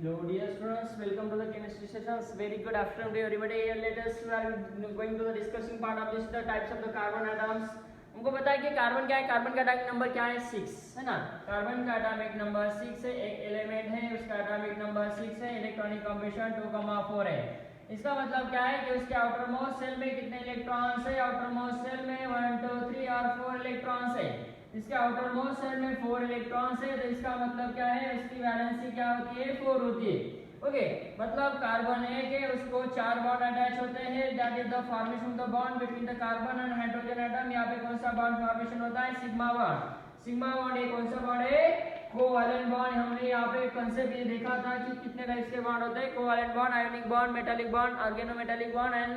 Hello dear students, welcome to the chemistry sessions. Very good afternoon to everybody. Let us we are going to the discussing part of this the types of the carbon atoms. हमको पता है कि carbon क्या है, carbon का atomic number क्या है 6 है ना। कार्बन का एटॉमिक नंबर 6 है, एक एलिमेंट है उसका एटॉमिक नंबर 6 है, इलेक्ट्रॉनिक कॉम्बिनेशन 2,4 है। इसका मतलब क्या है कि उसके आउटर मोस्ट सेल में कितने इलेक्ट्रॉन्स है, आउटर मोस्ट सेल में 1 2 3 और 4 इलेक्ट्रॉन्स है। इसके आउटर मोस्ट सेल में 4 इलेक्ट्रॉन्स है, तो इसका मतलब क्या है, उसकी वैलेंसी क्या होती है 4 होती है। ओके मतलब कार्बन है कि उसको 4 बॉन्ड अटैच होते हैं, that is the formation of the bond between the carbon and hydrogen atom. यहाँ पे कौन सा बॉन्ड फॉर्मेशन होता है, सिग्मा बॉन्ड। सिग्मा बॉन्ड ये कौन सा बॉन्ड है, कोवैलेंट बॉन्ड। हमने यहाँ पे कंसेप्ट ये देखा था कि कितने टाइप्स के बॉन्ड होते हैं, covalent bond, ionic bond, metallic bond, organometallic bond and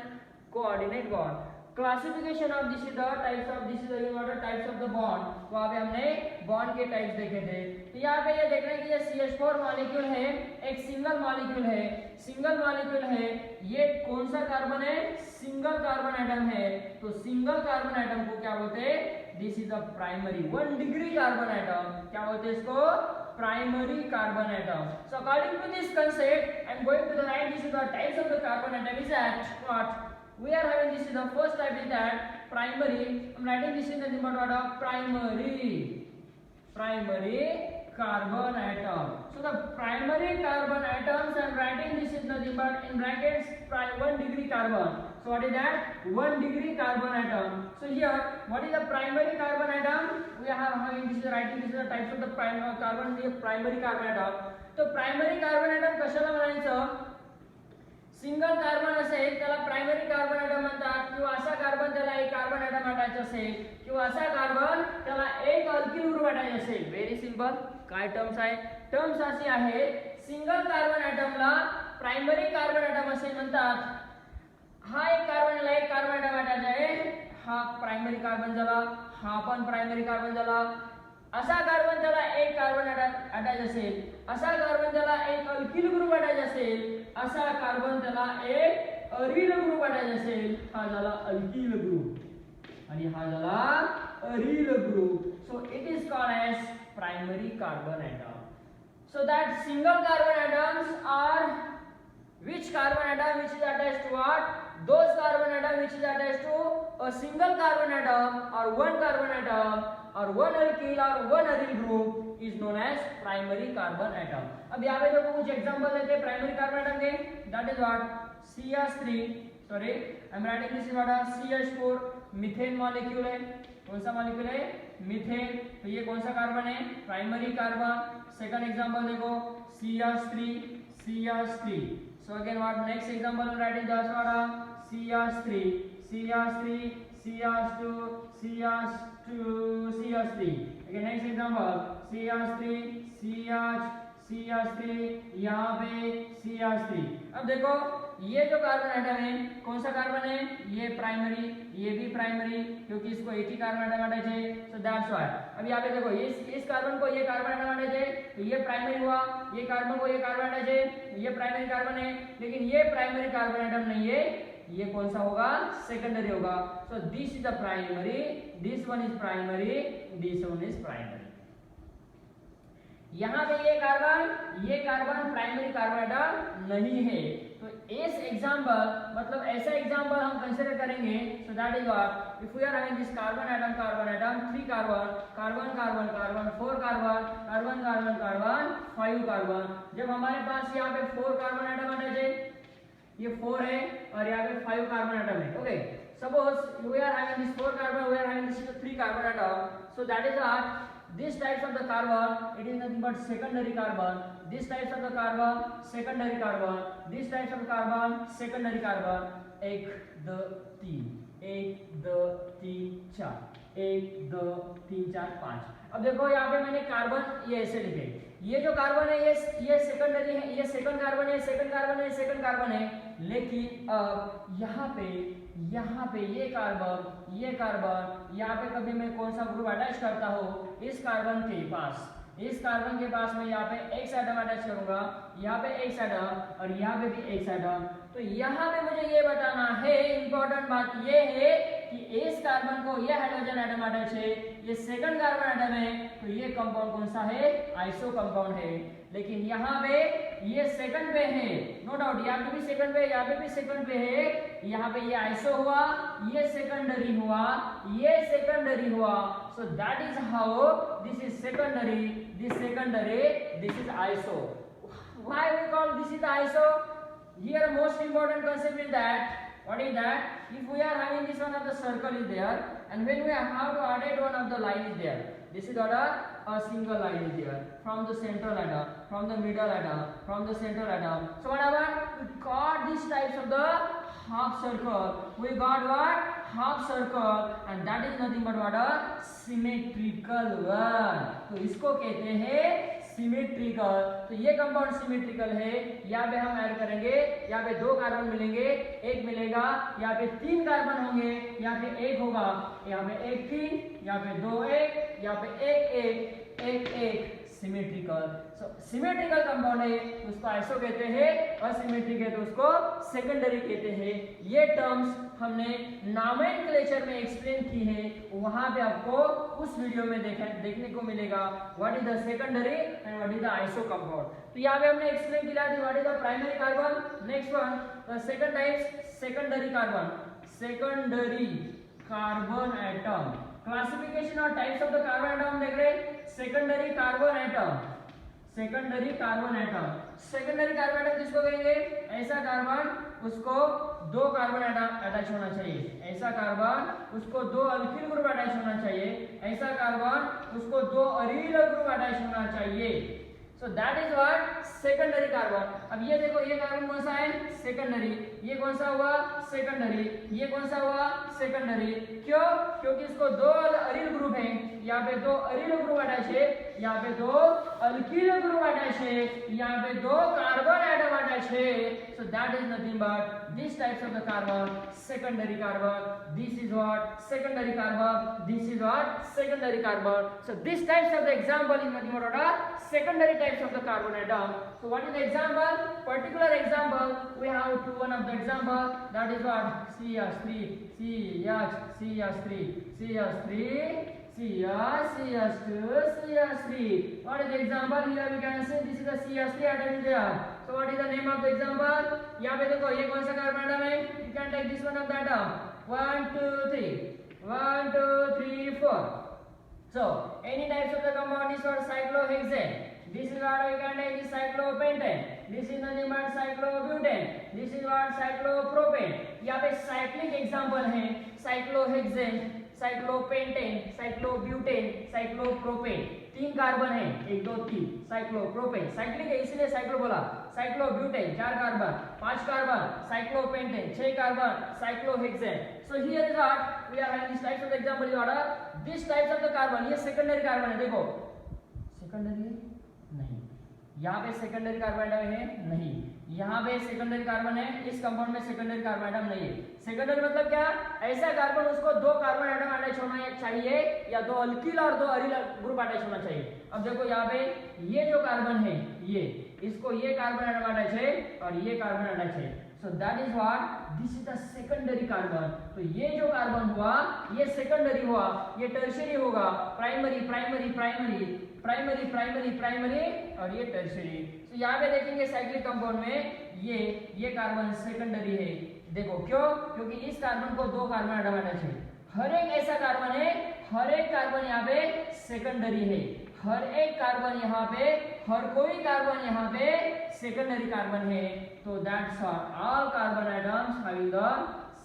coordinate bond. Classification of this is the types of this is the types of the bond. तो अभी हमने बॉन्ड के टाइप्स देखे थे। तो यहाँ पे ये देख रहे हैं कि ये CH4 मॉलिक्यूल है, एक सिंगल मॉलिक्यूल है, सिंगल मॉलिक्यूल है। ये कौन सा कार्बन है, सिंगल कार्बन एटम है। तो सिंगल कार्बन एटम को क्या बोलते हैं, this is the primary 1 degree carbon atom. क्या बोलते हैं इसको, primary carbon atom. So according to this concept, I am going to the write this is the types of the carbon atom is that what we are having. This is the first type is that primary. I am writing this in the number what of primary carbon atom. So the primary carbon atoms I am writing this is nothing but in brackets 1 degree carbon. So what is that, 1 degree carbon atom. So here what is the primary carbon atom, we are having this is writing this is the types of the primary carbon atom. तो primary carbon atom कशाला म्हणायचं, single carbon असेल त्याला primary carbon atom म्हणतात, किंवा असा carbon त्याला एक कार्बन एटम अटॅच असेल, किंवा असा कार्बन त्याला एक अल्किल ग्रुप अटॅच असेल. Very simple. काय टर्म्स आहे, टर्म्स अशी आहे, सिंगल कार्बन एटमला प्रायमरी कार्बन एटम असे म्हणतात. हा एक कार्बनला एक कार्बन एटम अटॅच आहे, हा प्रायमरी कार्बन झाला, हा पण प्रायमरी कार्बन झाला. असा कार्बन त्याला एक कार्बन अटॅच असेल, असा कार्बन त्याला एक अल्किल ग्रुप अटॅच असेल, असा कार्बन त्याला एक अरिल ग्रुप अटॅच असेल. हा झाला अल्किल ग्रुप आणि हा झाला aryl group. So it is called as primary carbon atom. So that single carbon atoms are which carbon atom which is attached to what, those carbon atom which is attached to a single carbon atom or one carbon atom or one alkyl or one aryl group is known as primary carbon atom. अब यहाँ पे देखो कुछ example देते हैं primary carbon atom के. that is what CH3 sorry I am writing this is what CH4 methane molecule है. कौन सा मॉलिक्यूल है, मीथेन. तो ये कौन सा कार्बन है, प्राइमरी कार्बन. सेकंड एग्जांपल देखो CH3. So again what next example I am writing just what CH3. Again next example CH3 यहाँ पे CH3. अब देखो ये जो कार्बन एटम है कौन सा कार्बन है, ये प्राइमरी, ये भी प्राइमरी, क्योंकि इसको एक ही कार्बन एटम अटैच है. So that's why. अब यहाँ पे देखो इस कार्बन को ये कार्बन एटम अटैच है, तो ये प्राइमरी हुआ. ये कार्बन को ये कार्बन अटैच है, ये प्राइमरी कार्बन है. लेकिन ये प्राइमरी कार्बन एटम नहीं है, ये कौन सा होगा, सेकेंडरी होगा. So this is the primary, this one is primary, this one is primary. यहाँ पे ये कार्बन प्राइमरी कार्बन एटम नहीं है. तो इस एग्जांपल मतलब ऐसा एग्जांपल हम कंसीडर करेंगे. So that is what if we are having this carbon atom 3 carbon 4 carbon 5 carbon. जब हमारे पास यहाँ पे 4 कार्बन एटम अटैच है, ये 4 है और यहाँ पे 5 कार्बन एटम है. Okay suppose we are having this 4 carbon, we are having this 3 carbon atom. So that is what this types of the carbon it is nothing but secondary carbon. This types of the carbon secondary carbon. This types of carbon secondary carbon. 1 2 3 1 2 3 4 1 2 3 4 5. अब देखो यहाँ पे मैंने carbon ये ऐसे लिखे, ये जो कार्बन है ये सेकेंडरी है, ये सेकंड कार्बन है, सेकंड कार्बन है. लेकिन अब यहाँ पे ये कार्बन यहाँ पे कभी मैं कौन सा ग्रुप अटैच करता हूँ, इस कार्बन के पास मैं यहाँ पे एक्स एटम अटैच करूंगा, यहाँ पे एक्स एटम और यहाँ पे भी एक्स एटम. तो यहाँ पे मुझे ये बताना है, इंपॉर्टेंट बात ये है कि इस कार्बन को ये हाइड्रोजन एटम अटैच है, ये सेकंड कार्बन एटम है, तो ये कंपाउंड कौन सा है? आइसो कंपाउंड है। लेकिन यहाँ पे ये सेकंड पे है, नो डाउट, यहाँ पे भी सेकंड पे, यहाँ पे भी सेकंड पे है। यहाँ पे ये आइसो हुआ, ये सेकेंडरी हुआ, ये सेकेंडरी हुआ। सो that is how this is secondary, this is iso. Why we call this is iso? Here most important concept is that, what is that? If we are having this one of the circle is there, and when we have to add one of the line is there, this is what a single line is there from the central atom, from the middle atom, from the central atom. So whatever we got these types of the half circle, we got what? Half circle, and that is nothing but what? A symmetrical one. तो इसको कहते हैं symmetrical. तो ये compound symmetrical है। यहाँ पे हम ऐड करेंगे, यहाँ पे 2 कार्बन मिलेंगे, 1 मिलेगा, यहाँ पे 3 कार्बन होंगे, यहाँ पे 1 होगा, यहाँ पे 1 3, यहाँ पे 2 1, यहाँ पे 1 1 1 1, सिमेट्रिकल। सो सिमेट्रिकल कंपाउंड है उसको आइसो कहते हैं, असिमेट्रिक है तो उसको सेकेंडरी कहते हैं। ये टर्म्स हमने नोमेनक्लेचर में एक्सप्लेन की है, वहां पे आपको उस वीडियो में देखने को मिलेगा what is the secondary and what is the iso compound. तो यहाँ पे हमने एक्सप्लेन किया था what is the primary carbon. Next one the second type secondary carbon, secondary carbon atom. Classification और types of the carbon atom देख रहे हैं। Secondary carbon atom, secondary carbon atom, secondary carbon atom किसको कहेंगे? ऐसा carbon उसको 2 carbon attach होना चाहिए, ऐसा कार्बन उसको 2 अल्किल ग्रुप अटैच होना चाहिए, ऐसा कार्बन उसको 2 अरील ग्रुप अटैच होना चाहिए। सो that is what secondary carbon. अब ये देखो, ये कार्बन कौन सा है? सेकेंडरी। ये कौन सा हुआ? सेकेंडरी। ये कौन सा हुआ? सेकेंडरी। क्यों? क्योंकि इसको 2 अरील ग्रुप है, यहाँ पे 2 अरील ग्रुप अटैच है, यहाँ पे 2 अल्किल ग्रुप अटैच है, यहाँ पे 2 कार्बन एटम अटैच है। सो that is nothing but this types of the carbon, secondary carbon. This is what secondary carbon, this is what secondary carbon. So this types of the example is nothing but secondary types of the carbon atom. So what is the example? Particular example, we have one of the example, that is what? CH3, CH3, CH3, CH2, CH3. What is the example? Here we can say this is the CH3 atom is there. So what is the name of the example? यहाँ पे देखो ये कौन सा carbon atom है? You can take this one of the atom. 1 2 3, 1 2 3 4. So any types of the compound is called cyclohexane. This is what we can take is cyclopentane. This is nothing but cyclobutane. This is what cyclopropane. यहाँ पे cyclic example है cyclohexane, cyclopentane, cyclobutane, cyclopropane। 3 carbon है, 1 2 3, cyclopropane। Cyclic है इसलिए cyclo बोला। cyclobutane 4 carbon, 5 carbon, cyclopentane 6 carbon, cyclohexane। So here is what we are having this types of the example. You order this types of the carbon, ये secondary carbon है। देखो secondary है नहीं, यहाँ पे सेकेंडरी कार्बन एटम है नहीं, यहाँ पे सेकेंडरी कार्बन है, इस कंपाउंड में सेकेंडरी कार्बन एटम नहीं है। सेकेंडरी मतलब क्या? ऐसा कार्बन उसको 2 कार्बन एटम अटैच होना चाहिए या 2 अल्किल और 2 अरील ग्रुप अटैच होना चाहिए। अब देखो यहाँ पे ये जो कार्बन है, ये इसको ये कार्बन एटम अटैच है और ये कार्बन अटैच है। सो that is what this is the secondary carbon. तो ये जो कार्बन हुआ ये सेकेंडरी हुआ, ये टर्शियरी होगा, primary primary primary primary primary primary और ये टर्शियरी। तो यहाँ पे देखेंगे साइक्लिक कंपाउंड में ये कार्बन सेकेंडरी है। देखो क्यों? क्योंकि इस कार्बन को 2 कार्बन एटम अटैच है। हर एक ऐसा कार्बन है, हर एक कार्बन यहाँ पे सेकेंडरी है, हर एक कार्बन यहाँ पे, हर कोई कार्बन यहाँ पे सेकेंडरी कार्बन है। तो that's all carbon atoms having the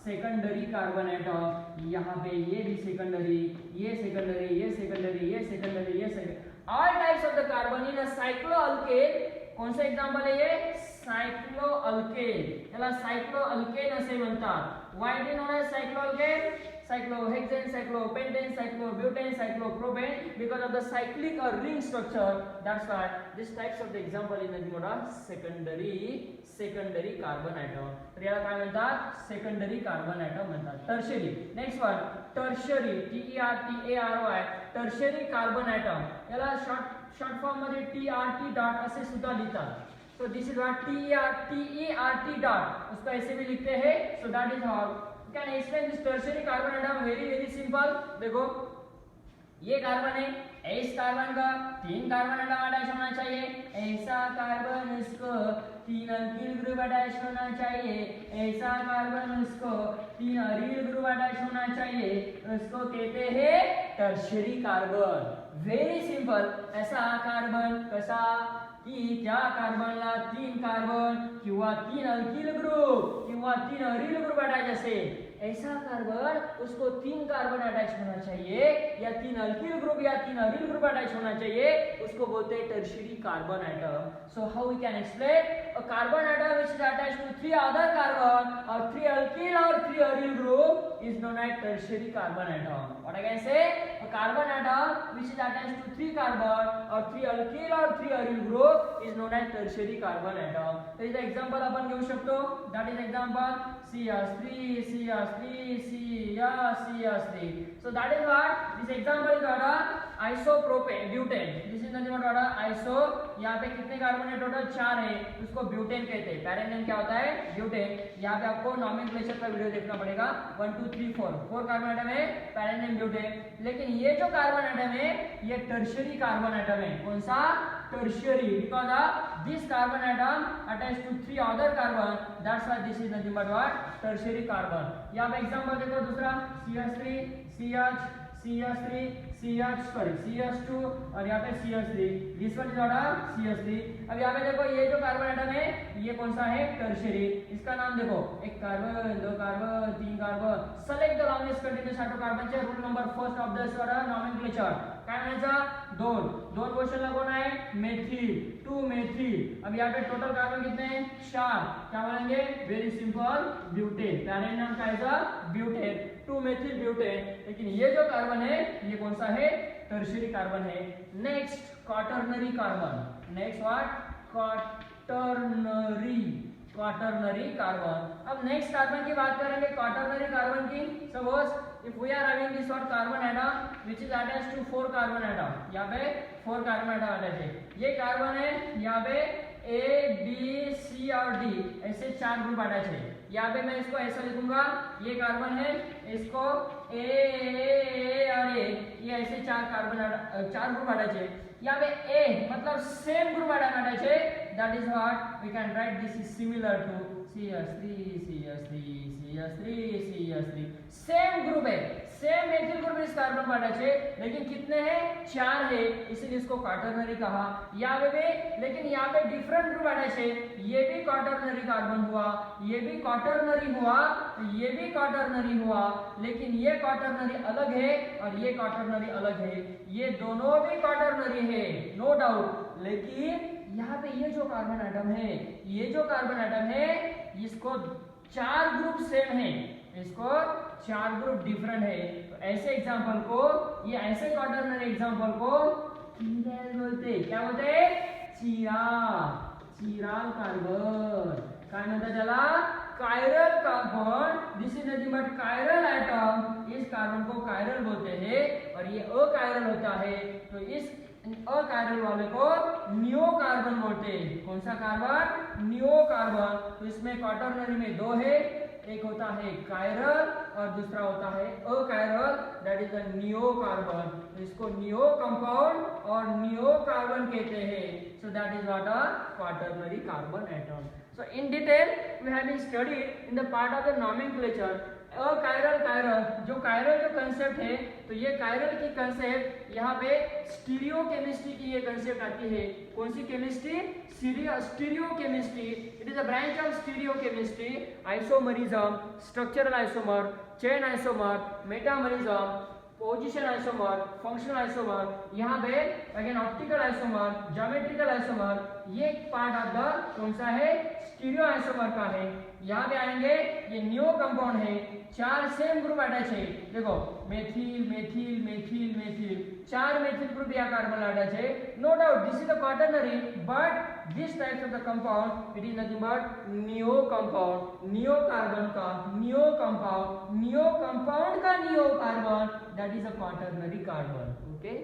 secondary carbon atom. यहाँ पे ये भी सेकेंडरी, ये सेकेंडरी, ये सेकेंडरी, ये सेकेंडरी, ये secondary. All types of the carbon in a cycloalkane. कौन सा एग्जांपल है ये? साइक्लोअल्केन। याला साइक्लोअल्केन असे म्हणतात। Why it is known as cycloalkane? cyclohexane, cyclopentane, cyclobutane, cyclopropane, because of the cyclic or ring structure. That's why these types of the example in the mode secondary carbon atom. तर याला काय म्हणतात? Secondary carbon atom म्हणतात। Tertiary. Next one tertiary, TERTARY, tertiary carbon atom. याला short form मध्ये TRT dot असे सुद्धा लिहितात। So this is what TERT dot, उसको ऐसे भी लिखते हैं। So that is how can explain this tertiary carbon atom very simple। देखो ये कार्बन है, इस कार्बन का 3 कार्बन एटम अटैच होना चाहिए, ऐसा कार्बन इसको 3 अल्किल ग्रुप अटैच होना चाहिए, ऐसा कार्बन उसको 3 अरील ग्रुप अटैच होना चाहिए, उसको कहते हैं टर्शियरी कार्बन। Very simple. ऐसा कार्बन कसा की त्या कार्बनला 3 कार्बन किंवा 3 अल्किल ग्रुप किंवा 3 अरील ग्रुप अटॅच असेल, ऐसा कार्बन उसको 3 कार्बन अटैच होना चाहिए या 3 अल्किल ग्रुप या 3 अरील ग्रुप अटैच होना चाहिए, उसको बोलते हैं tertiary carbon atom. So how we can explain a carbon atom which is attached to 3 other carbon और 3 अल्किल और 3 aryl group is known as tertiary carbon atom. What I can say, a carbon atom which is attached to 3 carbon or 3 alkyl or 3 aryl group is known as tertiary carbon atom. So is the example आपण घेऊ शकतो. That is example CH3 CH3 CH3. So that is what this example is what isopropane butane. This is nothing but what iso. यहाँ पे कितने carbon है total 4 है, उसको butane कहते हैं। पैरेंट नेम क्या होता है ब्यूटेन। यहाँ पे आपको नॉमेनक्लेचर का वीडियो देखना पड़ेगा। 1 2 3 4 कार्बन एटम है, पैरेंट नेम ब्यूटेन। लेकिन ये जो कार्बन एटम है ये टर्शियरी कार्बन एटम है। कौन सा tertiary, because this carbon atom attach to 3 other carbon, that's why this is nothing but what tertiary carbon. यहाँ पे एग्जांपल देखो दूसरा CH3 CH2 और यहाँ पे CH3, this one is order CH3। अब यहाँ पे देखो ये जो कार्बन एटम है ये कौन सा है टर्शियरी। इसका नाम देखो 1 carbon 2 carbon 3 carbon, select the longest continuous हायड्रोकार्बनचे rule number first of this order nomenclature. काय म्हणायचं 2 क्वेश्चनला कोण आहे मेथिल 2 मेथिल। अब यहाँ पे टोटल कार्बन कितने हैं 4, क्या बोलेंगे वेरी सिंपल ब्यूटेन। पैरेंट नाम क्या है ब्यूटेन 2 मेथिल ब्यूटेन। लेकिन ये जो कार्बन है ये कौन सा है टर्शियरी कार्बन है। Next quaternary carbon, next what quaternary carbon. अब नेक्स्ट कार्बन की बात करेंगे क्वाटरनरी कार्बन की। Suppose if we are having this what carbon atom which is attached to 4 carbon atom, यहाँ पे 4 कार्बन एटम अटैच है। ये कार्बन है यहाँ पे A B C और D ऐसे 4 ग्रुप अटैच है। यहाँ पे मैं इसको ऐसा लिखूंगा, ये कार्बन है इसको A और A, ये ऐसे 4 ग्रुप अटैच है। यहाँ पे A मतलब सेम ग्रुप अटैच है, that is what we can write this is similar to CH3 same group है, सेम मेथिल ग्रुप इस कार्बन पर अटैच है, लेकिन कितने हैं 4 है, इसीलिए इसको क्वाटरनरी कहा। यहाँ पे भी लेकिन यहाँ पे डिफरेंट ग्रुप अटैच है, ये भी क्वाटरनरी कार्बन हुआ, ये भी क्वाटरनरी हुआ, ये भी क्वाटरनरी हुआ, लेकिन ये क्वाटरनरी अलग है और ये क्वाटरनरी अलग है। ये दोनों भी क्वाटरनरी है नो डाउट, लेकिन यहाँ पे ये जो कार्बन एटम है, ये जो कार्बन एटम है इसको 4 ग्रुप सेम है, इसको 4 ग्रुप डिफरेंट है। तो ऐसे एग्जांपल को, ये ऐसे क्वाटरनरी एग्जांपल को कीरल बोलते। क्या बोलते चिराल कार्बन। काय म्हणतात त्याला chiral carbon. This is nothing but chiral atom. इस कार्बन को कायरल बोलते हैं और ये अकायरल होता है, तो इस अकायरल वाले को नियो कार्बन बोलते हैं। कौन सा कार्बन नियो कार्बन। तो इसमें क्वाटरनरी में 2 है, एक होता है कायरल और दूसरा होता है achiral, that is the neo carbon. तो इसको नियो कंपाउंड और नियो कार्बन कहते हैं। सो that is what a quaternary carbon atom. So in detail we have been studied in the part of the nomenclature chiral. जो chiral जो concept है, तो ये कायरल की कंसेप्ट यहाँ पे स्टीरियो केमिस्ट्री की ये कंसेप्ट आती है। कौन सी chemistry stereo chemistry. It is a branch of stereo chemistry. Isomerism, structural isomer, chain isomer, metamerism, position isomer, functional isomer, यहाँ पे again optical isomer, geometrical isomer, ये पार्ट ऑफ द कौन सा है स्टीरियो आइसोमर का है। यहाँ पे आएंगे ये न्यू कंपाउंड है, 4 सेम ग्रुप अटैच है। देखो methyl methyl methyl methyl, 4 methyl group या कार्बन अटैच है। No doubt this is the quaternary, but this types of the compound it is nothing but neo compound. Neo carbon का neo compound, neo compound का neo carbon, that is a quaternary carbon. Okay.